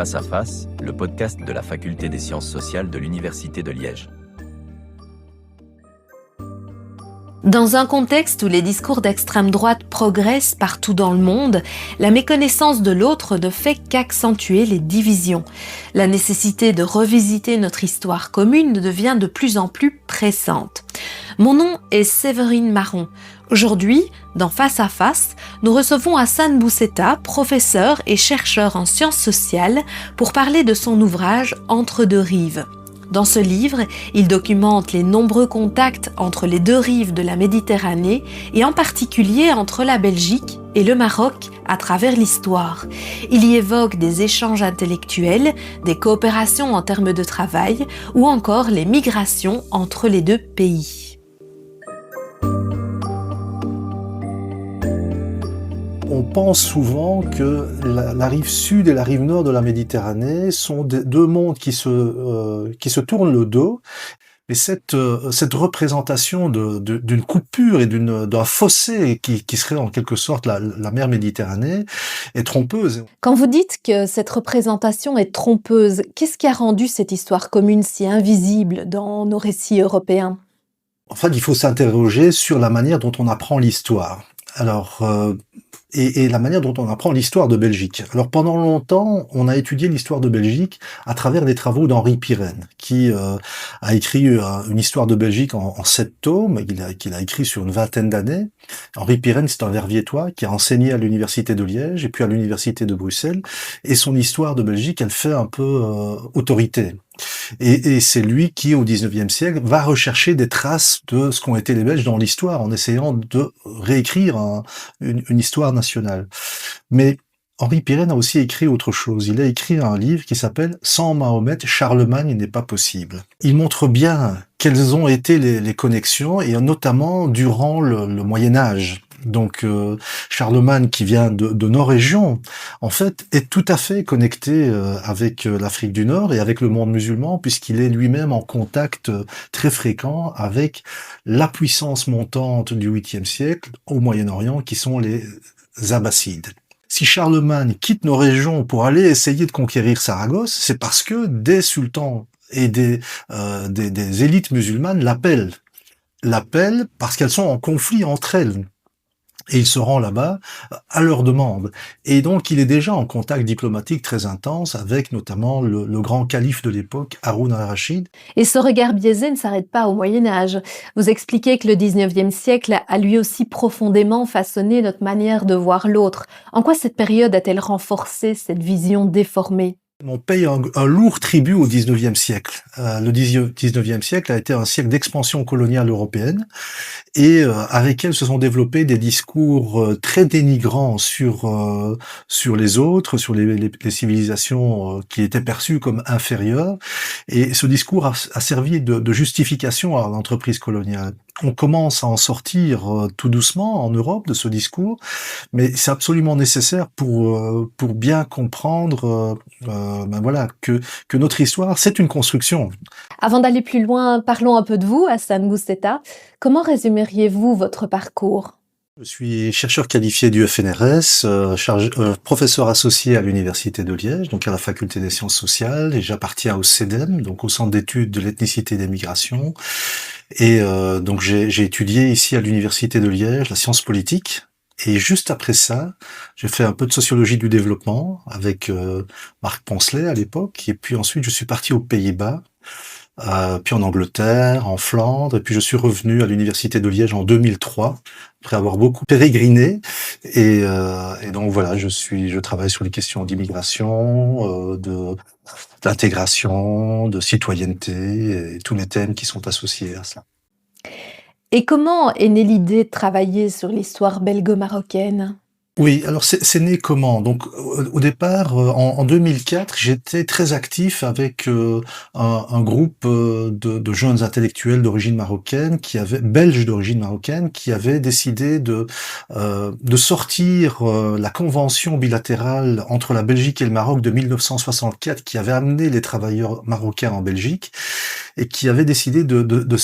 Face à Face, le podcast de la Faculté des Sciences sociales de l'Université de Liège. Dans un contexte où les discours d'extrême droite progressent partout dans le monde, la méconnaissance de l'autre ne fait qu'accentuer les divisions. La nécessité de revisiter notre histoire commune devient de plus en plus pressante. Mon nom est Séverine Marron. Aujourd'hui, dans Face à Face, nous recevons Hassan Bousseta, professeur et chercheur en sciences sociales, pour parler de son ouvrage Entre deux rives. Dans ce livre, il documente les nombreux contacts entre les deux rives de la Méditerranée et en particulier entre la Belgique et le Maroc à travers l'histoire. Il y évoque des échanges intellectuels, des coopérations en termes de travail ou encore les migrations entre les deux pays. On pense souvent que la rive sud et la rive nord de la Méditerranée sont deux mondes qui se tournent le dos. Mais cette représentation d'une coupure et d'un fossé qui serait en quelque sorte la mer Méditerranée est trompeuse. Quand vous dites que cette représentation est trompeuse, qu'est-ce qui a rendu cette histoire commune si invisible dans nos récits européens ? En fait, il faut s'interroger sur la manière dont on apprend l'histoire. Alors, et la manière dont on apprend l'histoire de Belgique. Alors pendant longtemps, on a étudié l'histoire de Belgique à travers les travaux d'Henri Pirenne, qui a écrit une histoire de Belgique en 7 tomes, qu'il a écrit sur une vingtaine d'années. Henri Pirenne, c'est un Verviétois qui a enseigné à l'université de Liège et puis à l'université de Bruxelles, et son histoire de Belgique, elle fait un peu autorité. Et c'est lui qui, au XIXe siècle, va rechercher des traces de ce qu'ont été les Belges dans l'histoire, en essayant de réécrire une histoire nationale. Mais Henri Pirenne a aussi écrit autre chose. Il a écrit un livre qui s'appelle « Sans Mahomet, Charlemagne n'est pas possible ». Il montre bien quelles ont été les connexions, et notamment durant le Moyen-Âge. Donc Charlemagne, qui vient de nos régions, en fait, est tout à fait connecté avec l'Afrique du Nord et avec le monde musulman, puisqu'il est lui-même en contact très fréquent avec la puissance montante du 8e siècle au Moyen-Orient, qui sont les Abbassides. Si Charlemagne quitte nos régions pour aller essayer de conquérir Saragosse, c'est parce que des sultans et des élites musulmanes l'appellent parce qu'elles sont en conflit entre elles. Et il se rend là-bas à leur demande. Et donc, il est déjà en contact diplomatique très intense avec notamment le grand calife de l'époque, Haroun al-Rachid. Et ce regard biaisé ne s'arrête pas au Moyen-Âge. Vous expliquez que le 19e siècle a lui aussi profondément façonné notre manière de voir l'autre. En quoi cette période a-t-elle renforcé cette vision déformée ? On paye un lourd tribut au 19e siècle. Le 19e siècle a été un siècle d'expansion coloniale européenne, et avec elle se sont développés des discours très dénigrants sur les autres, sur les civilisations qui étaient perçues comme inférieures. Et ce discours a servi de justification à l'entreprise coloniale. On commence à en sortir tout doucement en Europe de ce discours, mais c'est absolument nécessaire pour bien comprendre que notre histoire, c'est une construction. Avant d'aller plus loin, parlons un peu de vous, Hassan Bousseta. Comment résumeriez-vous votre parcours ? Je suis chercheur qualifié du FNRS, professeur associé à l'Université de Liège, donc à la Faculté des Sciences sociales, et j'appartiens au CEDEM, donc au Centre d'études de l'ethnicité et des migrations. Et donc j'ai étudié ici à l'Université de Liège la science politique. Et juste après ça, j'ai fait un peu de sociologie du développement avec Marc Poncelet à l'époque. Et puis ensuite, je suis parti aux Pays-Bas, puis en Angleterre, en Flandre. Et puis je suis revenu à l'Université de Liège en 2003, après avoir beaucoup pérégriné. Et donc voilà, je travaille sur les questions d'immigration, d'intégration, de citoyenneté, et tous les thèmes qui sont associés à ça. Et comment est née l'idée de travailler sur l'histoire belgo-marocaine ? Oui, alors c'est né comment? Donc au départ, en 2004, j'étais très actif avec un groupe de jeunes intellectuels d'origine marocaine, belges d'origine marocaine, qui avaient décidé de sortir la convention bilatérale entre la Belgique et le Maroc de 1964, qui avait amené les travailleurs marocains en Belgique. et qui avait décidé de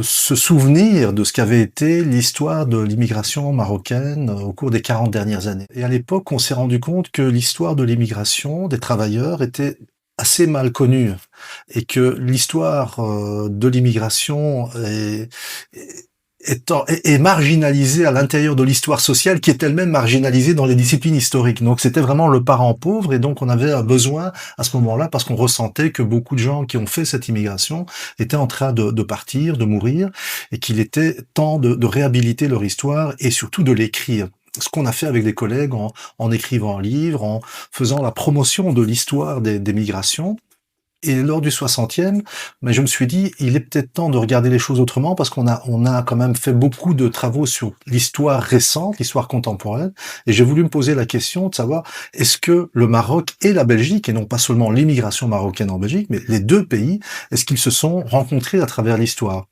se souvenir de ce qu'avait été l'histoire de l'immigration marocaine au cours des 40 dernières années. Et à l'époque, on s'est rendu compte que l'histoire de l'immigration des travailleurs était assez mal connue et que l'histoire de l'immigration est marginalisée à l'intérieur de l'histoire sociale qui est elle-même marginalisée dans les disciplines historiques. Donc c'était vraiment le parent pauvre et donc on avait un besoin à ce moment-là parce qu'on ressentait que beaucoup de gens qui ont fait cette immigration étaient en train de partir, de mourir et qu'il était temps de réhabiliter leur histoire et surtout de l'écrire. Ce qu'on a fait avec des collègues en écrivant un livre, en faisant la promotion de l'histoire des migrations. Et lors du 60e, mais je me suis dit, il est peut-être temps de regarder les choses autrement parce on a quand même fait beaucoup de travaux sur l'histoire récente, l'histoire contemporaine. Et j'ai voulu me poser la question de savoir, est-ce que le Maroc et la Belgique, et non pas seulement l'immigration marocaine en Belgique, mais les deux pays, est-ce qu'ils se sont rencontrés à travers l'histoire?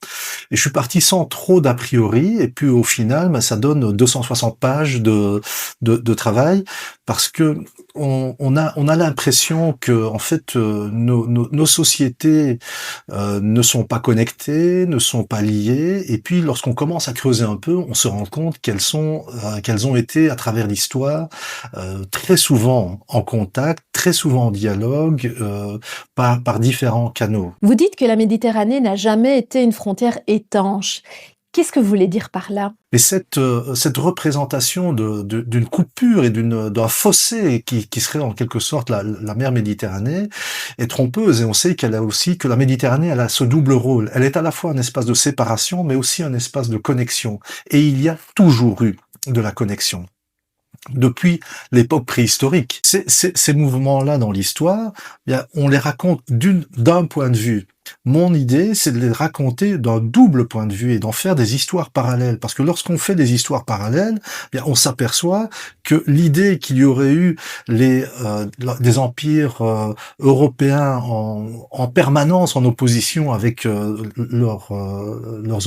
Et je suis parti sans trop d'a priori. Et puis au final, ça donne 260 pages de travail parce que on a l'impression que en fait nos sociétés ne sont pas connectées, ne sont pas liées, et puis lorsqu'on commence à creuser un peu, on se rend compte qu'elles ont été à travers l'histoire très souvent en contact, très souvent en dialogue, par différents canaux. Vous dites que la Méditerranée n'a jamais été une frontière étanche. Qu'est-ce que vous voulez dire par là? Et cette représentation d'une coupure et d'un fossé qui serait en quelque sorte la mer Méditerranée est trompeuse, et on sait que la Méditerranée, elle a ce double rôle. Elle est à la fois un espace de séparation, mais aussi un espace de connexion. Et il y a toujours eu de la connexion. Depuis l'époque préhistorique. Ces mouvements-là dans l'histoire, bien, on les raconte d'un point de vue. Mon idée, c'est de les raconter d'un double point de vue et d'en faire des histoires parallèles. Parce que lorsqu'on fait des histoires parallèles, bien, on s'aperçoit que l'idée qu'il y aurait eu des empires européens en permanence en opposition avec leurs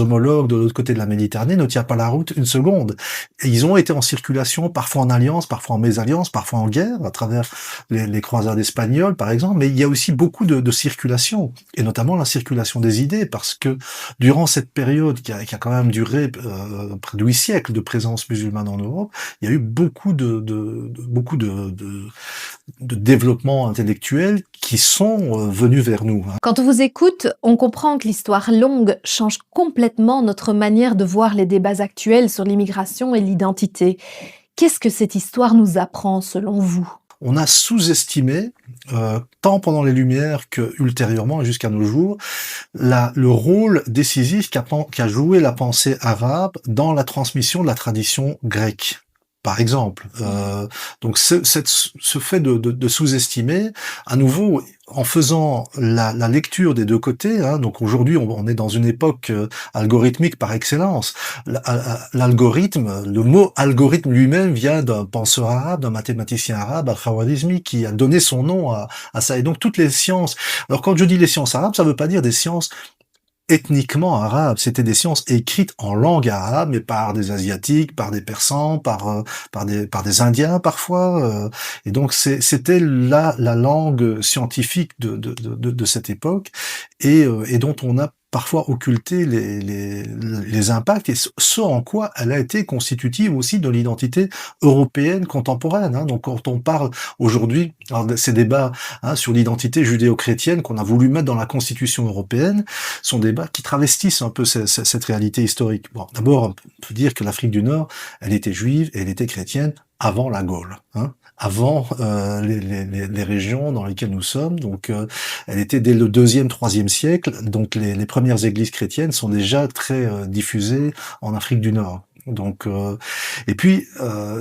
homologues de l'autre côté de la Méditerranée ne tient pas la route une seconde. Et ils ont été en circulation, parfois en alliance, parfois en mésalliance, parfois en guerre, à travers les croisades espagnoles, par exemple. Mais il y a aussi beaucoup de circulation, et notamment la circulation des idées, parce que durant cette période qui a quand même duré près de 8 siècles de présence musulmane en Europe, il y a eu beaucoup de développements intellectuels qui sont venus vers nous. Quand on vous écoute, on comprend que l'histoire longue change complètement notre manière de voir les débats actuels sur l'immigration et l'identité. Qu'est-ce que cette histoire nous apprend selon vous? On a sous-estimé, tant pendant les Lumières que ultérieurement jusqu'à nos jours, le rôle décisif qu'a joué la pensée arabe dans la transmission de la tradition grecque. Par exemple, donc ce fait de sous-estimer, à nouveau, en faisant la lecture des deux côtés, hein, donc aujourd'hui on est dans une époque algorithmique par excellence. L'algorithme, le mot algorithme lui-même vient d'un penseur arabe, d'un mathématicien arabe, Al-Khwarizmi, qui a donné son nom à ça. Et donc toutes les sciences, alors quand je dis les sciences arabes, ça veut pas dire des sciences ethniquement arabes, c'était des sciences écrites en langue arabe, mais par des asiatiques, par des persans, par des indiens parfois, et donc c'était la langue scientifique de cette époque, et dont on a parfois occulté les impacts et ce en quoi elle a été constitutive aussi de l'identité européenne contemporaine. Hein. Donc quand on parle aujourd'hui, ces débats sur l'identité judéo-chrétienne qu'on a voulu mettre dans la Constitution européenne, sont des débats qui travestissent un peu cette réalité historique. Bon, d'abord, on peut dire que l'Afrique du Nord, elle était juive et elle était chrétienne avant la Gaule. Hein. Avant les régions dans lesquelles nous sommes, donc elle était dès le 2e, 3e siècle, donc les premières églises chrétiennes sont déjà très diffusées en Afrique du Nord. Donc et puis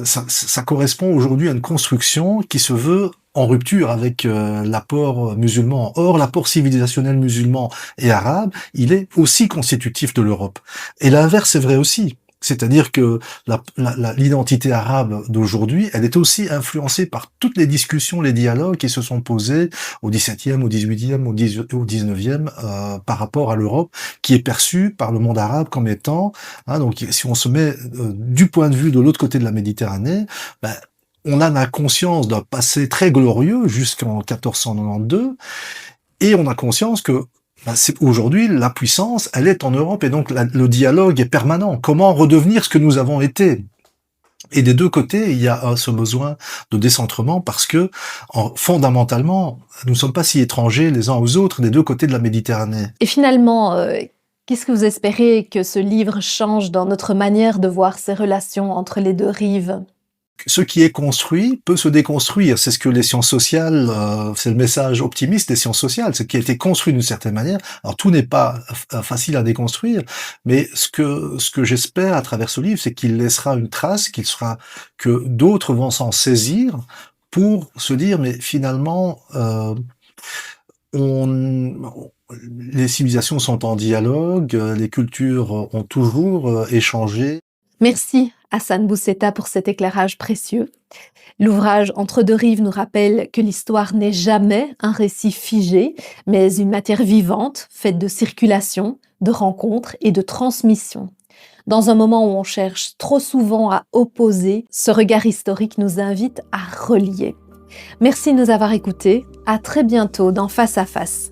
ça correspond aujourd'hui à une construction qui se veut en rupture avec l'apport musulman. Or, l'apport civilisationnel musulman et arabe, il est aussi constitutif de l'Europe. Et l'inverse est vrai aussi. C'est-à-dire que l'identité arabe d'aujourd'hui, elle est aussi influencée par toutes les discussions, les dialogues qui se sont posés au XVIIe, au XVIIIe, au XIXe par rapport à l'Europe, qui est perçue par le monde arabe comme étant, donc si on se met du point de vue de l'autre côté de la Méditerranée, on a la conscience d'un passé très glorieux jusqu'en 1492, et on a conscience que Aujourd'hui, la puissance, elle est en Europe et donc le dialogue est permanent. Comment redevenir ce que nous avons été? Et des deux côtés, il y a ce besoin de décentrement parce que, fondamentalement, nous ne sommes pas si étrangers les uns aux autres des deux côtés de la Méditerranée. Et finalement, qu'est-ce que vous espérez que ce livre change dans notre manière de voir ces relations entre les deux rives? Ce qui est construit peut se déconstruire. C'est ce que les sciences sociales, c'est le message optimiste des sciences sociales, ce qui a été construit d'une certaine manière. Alors tout n'est pas facile à déconstruire, mais ce que j'espère à travers ce livre, c'est qu'il laissera une trace, que d'autres vont s'en saisir pour se dire, mais finalement, les civilisations sont en dialogue, les cultures ont toujours échangé. Merci Hassan Bousseta pour cet éclairage précieux. L'ouvrage Entre deux rives nous rappelle que l'histoire n'est jamais un récit figé, mais une matière vivante, faite de circulation, de rencontres et de transmission. Dans un moment où on cherche trop souvent à opposer, ce regard historique nous invite à relier. Merci de nous avoir écoutés. À très bientôt dans Face à Face.